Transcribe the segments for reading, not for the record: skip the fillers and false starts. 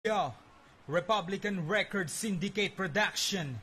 Yo, Republican Record Syndicate Production.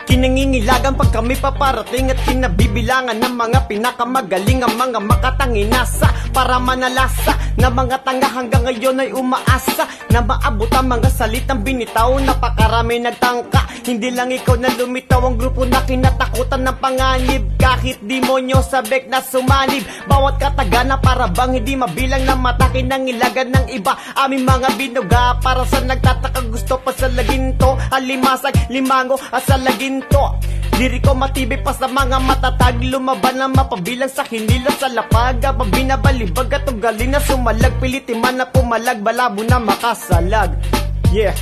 Kinangingilagan pag kami paparating at kinabibilangan ng mga pinakamagaling ang mga makatanginasa para manalasa na mga tanga hanggang ngayon ay umaasa na maabot ang mga salitang binitaw. Napakarami nagtangka, hindi lang ikaw na lumitaw, ang grupo na kinatakutan ng panganib. Kahit demonyo sabik na sumanib, bawat katagana para bang hindi mabilang na matakin ng ilagan ng iba. Aming mga binuga para sa nagtataka gusto pa sa laginto, alimasag, limango at sa laginto. Liriko matibay pa sa mga matatag, lumaban na mapabilang sa hinila sa lapag. Abang binabalibag at ugali na sumalag, pilitiman na pumalag, balabo na makasalag. Yeah.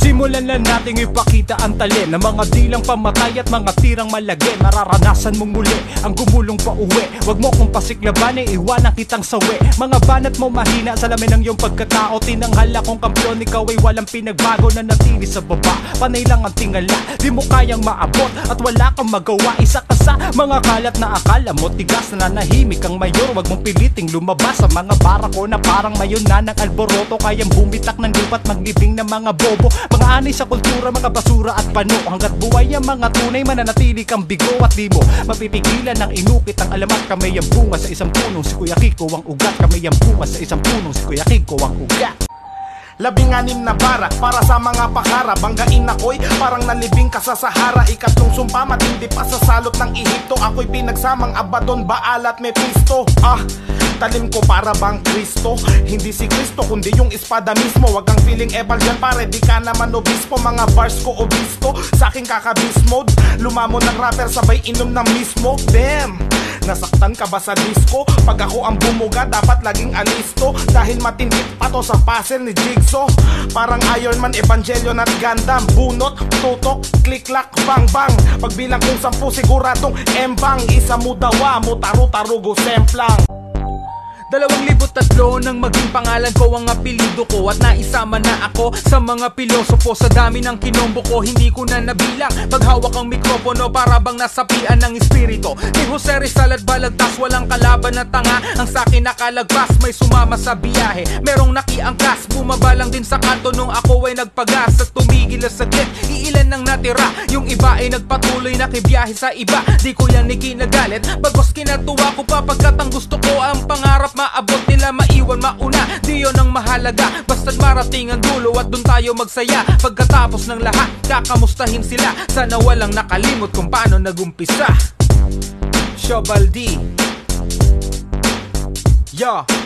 Simulan na nating ipakita ang talent ng mga dilang pamatay at mga tirang malagi. Mararanasan mong muli ang gumulong pa uwi. Wag mo kong pasiklaban, iwanan kitang sawi. Mga banat mo mahina sa lamin ng iyong pagkatao. Tinanghal akong kampyon, ikaw ay walang pinagbago na natili sa baba. Panay lang ang tingala, di mo kayang maabot at wala kang magawa. Isa ka sa mga kalat na akala mo tigas na nanahimik ang mayor. Wag mong piliting lumabas sa mga barako na parang mayon na ng alboroto. Kayang bumitak ng lupa't maglibing ng mga bobo. Mga anay sa kultura, mga basura at pano. Hanggat buhay ang mga tunay, mananatili kang bigo at di mo mapipigilan ng inukit ang alamat. Kamay ang bunga sa isang punong, si Kuya Kiko ang ugat. Kamay ang bunga sa isang punong, si Kuya Kiko ang ugat. 16 na bara para sa mga pakara. Banggain ako'y parang nalibing ka sa Sahara. Ikatlong sumpa matindi pa sa salot ng Ehipto. Ako'y pinagsamang Abaddon, Baal at Mephisto. Talim ko para bang Kristo. Hindi si Kristo kundi yung espada mismo. Wag kang feeling ebal dyan pare, di ka naman obispo. Mga bars ko obisto, sa aking kakabis mode. Lumamo ng rapper sabay inom ng mismo. Damn, nasaktan ka ba sa disco? Pag ako ang bumuga dapat laging alisto. Dahil matindit pa to sa puzzle ni Jigsaw. Parang Iron Man, Evangelion at Gundam. Bunot, tutok, click-clack, bang-bang. Pagbilang kong 10 siguradong embang. Isa mo dawa, mo taru-tarugo semplang. 2003 nang maging pangalan ko ang apelido ko. At naisama na ako sa mga pilosopo. Sa dami ng kinombo ko, hindi ko na nabilang. Paghawak ang mikropono, para bang nasapian ng espiritu ni Jose Rizal at Balagtas. Walang kalaban na tanga, ang sakin nakalagpas. May sumama sa biyahe, merong nakiangkas. Bumaba lang din sa kanto nung ako ay nagpagas. At tumigil na saglit, iilan nang natira. Yung iba ay nagpatuloy nakibiyahe sa iba. Di ko yan ikinagalit, bagos kinatuwa ko pa. Pagkat ang gusto ko ang pangarap maabot nila, maiwan mauna, di yun ang mahalaga. Basta't marating ang dulo at dun tayo magsaya. Pagkatapos ng lahat, kakamustahin sila. Sana walang nakalimot kung paano nagumpisa. Shobaldi. Yo.